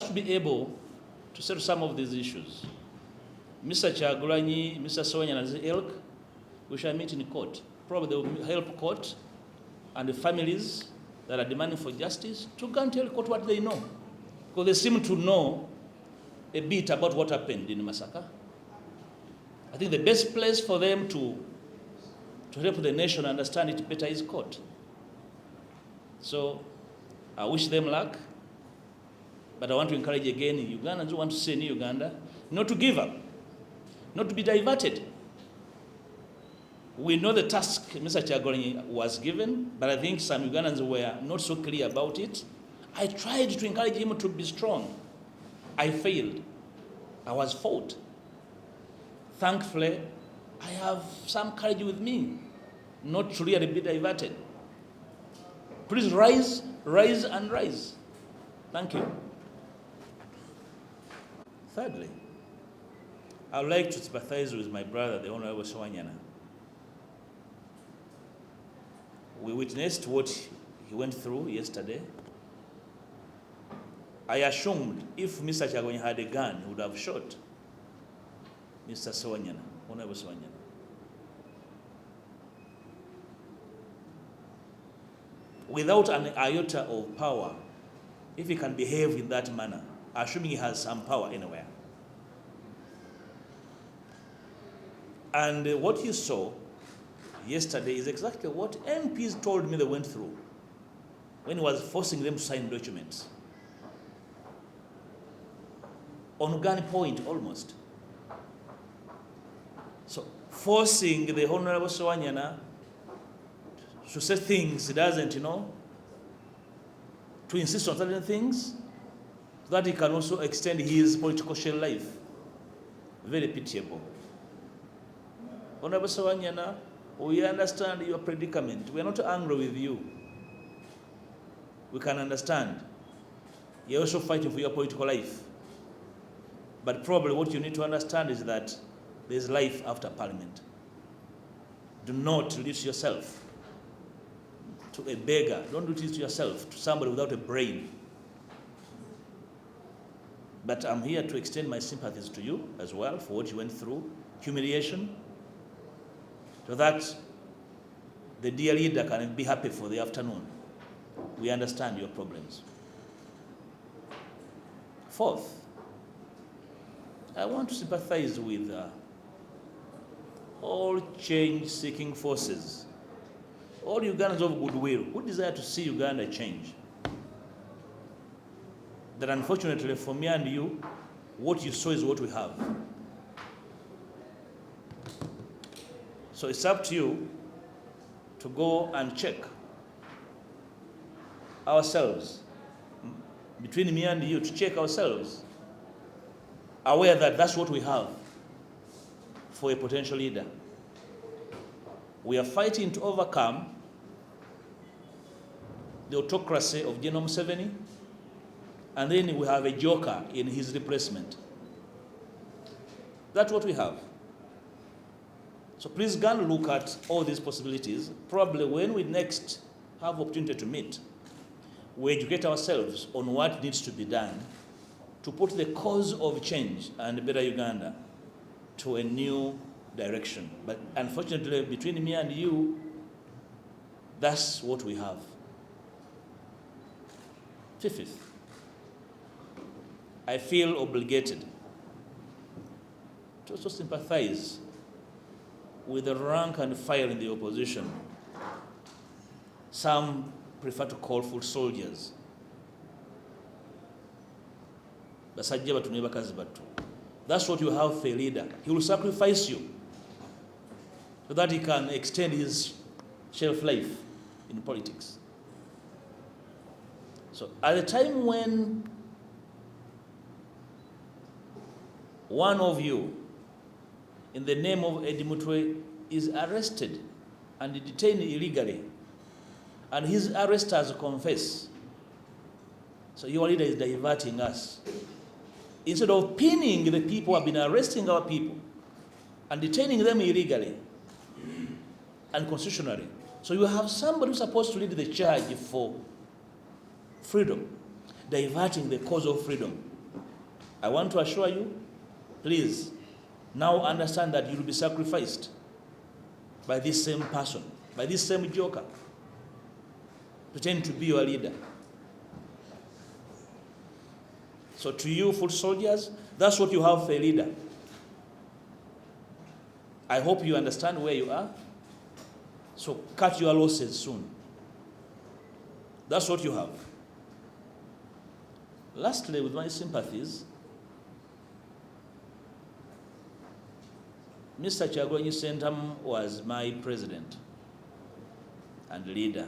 to be able to settle some of these issues. Mr. Chagulanyi, Mr. Sonya and his ilk, we shall meet in court. Probably they will help court and the families that are demanding for justice to go and tell court what they know. Because they seem to know a bit about what happened in Masaka. I think the best place for them to help the nation understand it better is court. So I wish them luck, but I want to encourage again Ugandans who want to see New Uganda not to give up, not to be diverted. We know the task Mr. Chagulanyi was given, but I think some Ugandans were not so clear about it. I tried to encourage him to be strong. I failed. I was fought. Thankfully, I have some courage with me, not to really be diverted. Please rise, rise, and rise. Thank you. Thirdly, I would like to sympathize with my brother, the Honorable Sowanyana. We witnessed what he went through yesterday. I assumed if Mr. Chagulanyi had a gun, he would have shot Mr. Sowanyana, Honorable Sowanyana. Without an iota of power, if he can behave in that manner, assuming he has some power anywhere. And what you saw yesterday is exactly what MPs told me they went through when he was forcing them to sign documents. On gunpoint, almost. So, forcing the Honorable Sowanyana to say things he doesn't, to insist on certain things, so that he can also extend his political shell life. Very pitiable. Honorable Sowanyana, we understand your predicament. We are not angry with you. We can understand. You're also fighting for your political life. But probably what you need to understand is that there's life after Parliament. Do not reduce yourself to a beggar. Don't reduce yourself to somebody without a brain. But I'm here to extend my sympathies to you as well for what you went through, humiliation, so that the dear leader can be happy for the afternoon. We understand your problems. Fourth, I want to sympathize with all change-seeking forces, all Ugandans of goodwill who desire to see Uganda change. That unfortunately for me and you, what you saw is what we have. So it's up to you to go and check ourselves, between me and you, to check ourselves, aware that that's what we have for a potential leader. We are fighting to overcome the autocracy of General Museveni, and then we have a joker in his replacement. That's what we have. So please go and look at all these possibilities. Probably when we next have opportunity to meet, we educate ourselves on what needs to be done to put the cause of change and better Uganda to a new direction. But unfortunately, between me and you, that's what we have. Fifth, I feel obligated to also sympathize with the rank and file in the opposition. Some prefer to call foot soldiers. That's what you have for a leader. He will sacrifice you so that he can extend his shelf life in politics. So at the time when one of you, in the name of Eddie Mutwe, is arrested and detained illegally, and his arresters confess, so your leader is diverting us. Instead of pinning the people who have been arresting our people and detaining them illegally and constitutionally, so you have somebody who's supposed to lead the charge for freedom, diverting the cause of freedom I want to assure you, please, now understand that you will be sacrificed by this same person, by this same joker, pretend to be your leader. So to you, foot soldiers, that's what you have for a leader. I hope you understand where you are. So cut your losses soon. That's what you have. Lastly, with my sympathies, Mr. Kyagulanyi Ssentamu was my president and leader.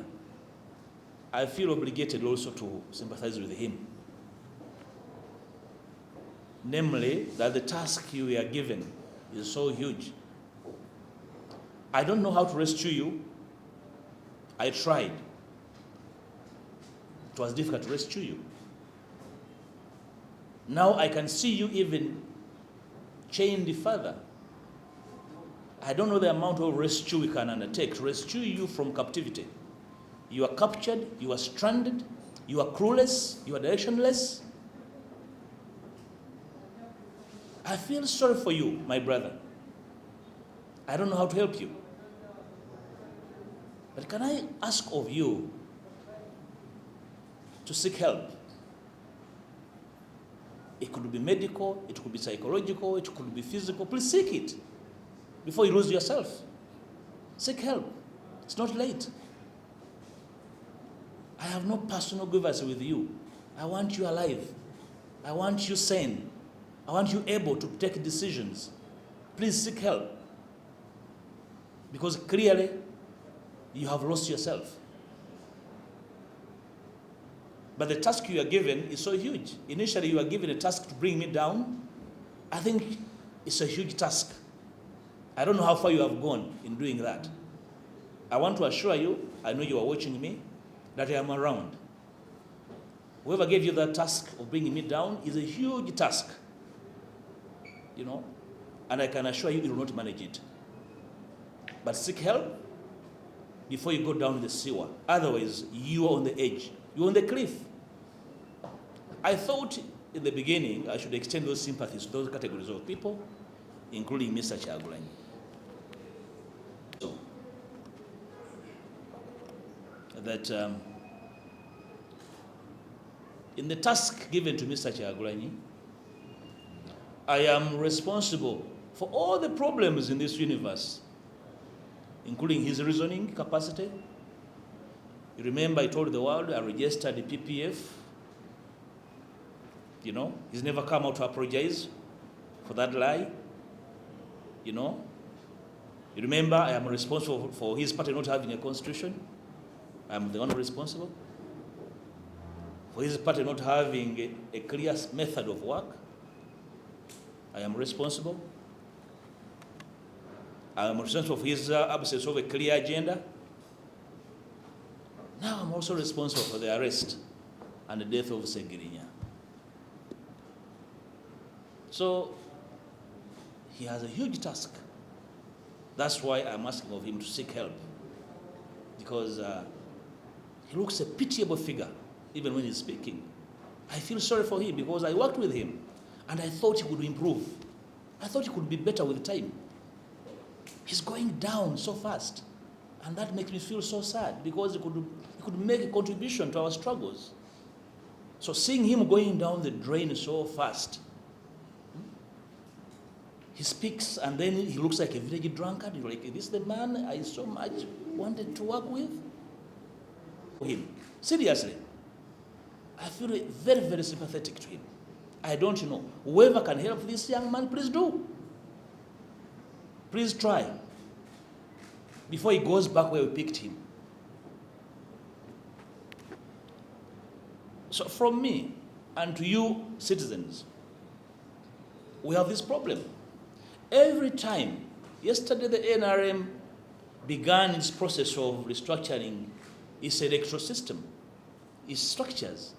I feel obligated also to sympathize with him. Namely, that the task you were given is so huge. I don't know how to rescue you. I tried. It was difficult to rescue you. Now I can see you even chained further. I don't know the amount of rescue we can undertake to rescue you from captivity. You are captured, you are stranded, you are clueless, you are directionless. I feel sorry for you, my brother. I don't know how to help you. But can I ask of you to seek help? It could be medical, it could be psychological, it could be physical. Please seek it before you lose yourself. Seek help. It's not late. I have no personal grievance with you. I want you alive. I want you sane. I want you able to take decisions. Please seek help. Because clearly, you have lost yourself. But the task you are given is so huge. Initially, you are given a task to bring me down. I think it's a huge task. I don't know how far you have gone in doing that. I want to assure you, I know you are watching me, that I am around. Whoever gave you that task of bringing me down is a huge task. You know, and I can assure you, you will not manage it. But seek help before you go down the sewer. Otherwise, you are on the edge. You're on the cliff. I thought in the beginning I should extend those sympathies to those categories of people, including Mr. Kyagulanyi. So, that in the task given to Mr. Kyagulanyi, I am responsible for all the problems in this universe, including his reasoning capacity. You remember I told the world I registered the PPF. You know, he's never come out to apologize for that lie. You know, you remember I am responsible for his party not having a constitution. I am the one responsible for his party not having a clear method of work. I am responsible. I am responsible for his absence of a clear agenda. Now I'm also responsible for the arrest and the death of Segirinya. So he has a huge task. That's why I'm asking of him to seek help. Because he looks a pitiable figure, even when he's speaking. I feel sorry for him because I worked with him and I thought he would improve. I thought he could be better with time. He's going down so fast. And that makes me feel so sad because he could make a contribution to our struggles. So seeing him going down the drain so fast, he speaks and then he looks like a village drunkard. You're like, is this the man I so much wanted to work with? Him. Seriously. I feel very, very sympathetic to him. I don't know. Whoever can help this young man, please do. Please try. Before he goes back where we picked him. So from me and to you citizens, we have this problem. Every time, yesterday the NRM began its process of restructuring its electoral system, its structures.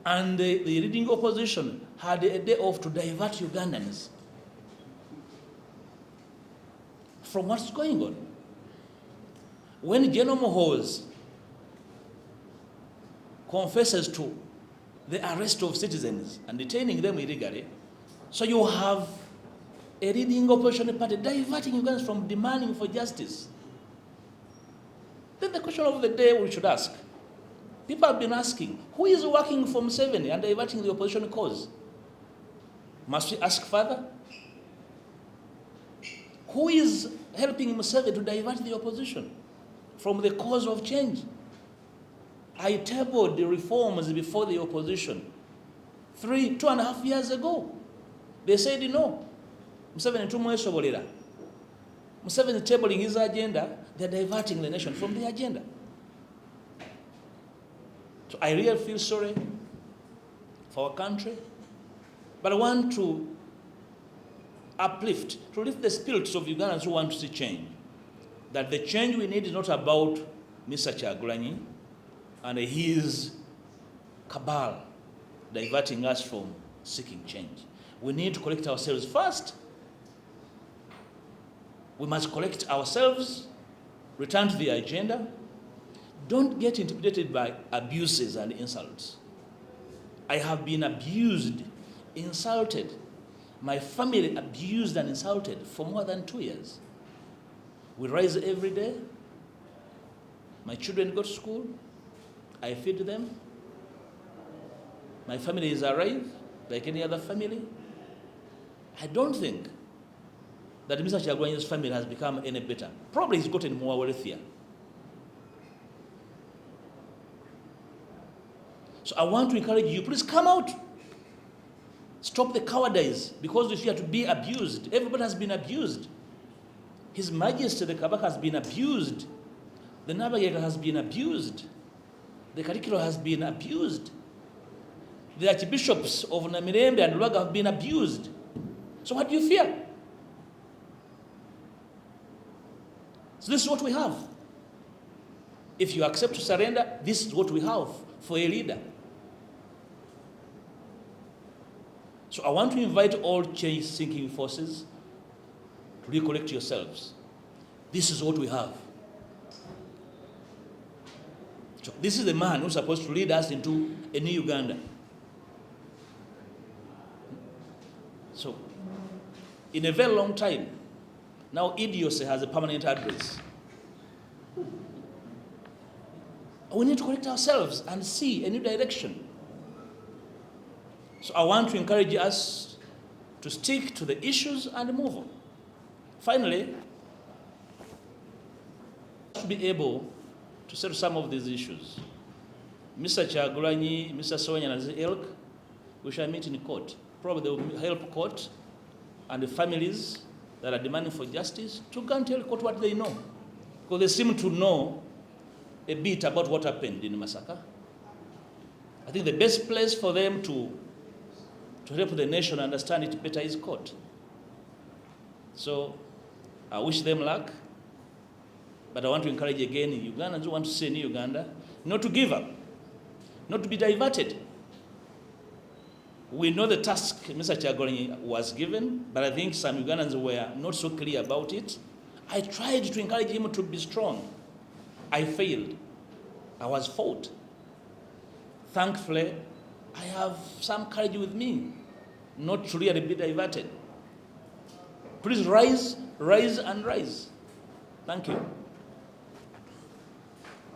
And the leading opposition had a day off to divert Ugandans from what's going on. When General Mohoz confesses to the arrest of citizens and detaining them illegally. So you have a leading opposition party diverting Ugandans from demanding for justice. Then the question of the day we should ask, people have been asking, who is working for Museveni and diverting the opposition cause? Must we ask further? Who is helping Museveni to divert the opposition from the cause of change? I tabled the reforms before the opposition 2.5 years ago. They said no. Museveni tumwesobolera. Museveni tabling his agenda, they're diverting the nation from the agenda. So I really feel sorry for our country, but I want to lift the spirits of Ugandans who want to see change. That the change we need is not about Mr. Kyagulanyi and his cabal diverting us from seeking change. We need to collect ourselves first. We must collect ourselves, return to the agenda. Don't get intimidated by abuses and insults. I have been abused, insulted. My family abused and insulted for more than 2 years. We rise every day. My children go to school. I feed them. My family is alive like any other family. I don't think that Mr. Kyagulanyi's family has become any better. Probably he's gotten more wealthier. So I want to encourage you, please come out. Stop the cowardice because we fear to be abused. Everybody has been abused. His Majesty the Kabaka has been abused. The Navigator has been abused. The Katikkiro has been abused. The archbishops of Namirembe and Lubaga have been abused. So what do you fear? So this is what we have. If you accept to surrender, this is what we have for a leader. So I want to invite all change-seeking forces to recollect yourselves. This is what we have. So this is the man who's supposed to lead us into a new Uganda. So, in a very long time, now idiocy has a permanent address. We need to correct ourselves and see a new direction. So I want to encourage us to stick to the issues and move on. Finally, to be able to settle some of these issues. Mr. Kyagulanyi, Mr. Sewanya and his ilk, we shall meet in court. Probably they will help court and the families that are demanding for justice to go and tell court what they know. Because they seem to know a bit about what happened in Masaka. I think the best place for them to help the nation understand it better is court. So I wish them luck, but I want to encourage again Ugandans who want to see a new Uganda, not to give up, not to be diverted. We know the task Mr. Kyagulanyi was given, but I think some Ugandans were not so clear about it. I tried to encourage him to be strong. I failed. I was fought. Thankfully, I have some courage with me, not to really be diverted. Please rise, rise, and rise. Thank you.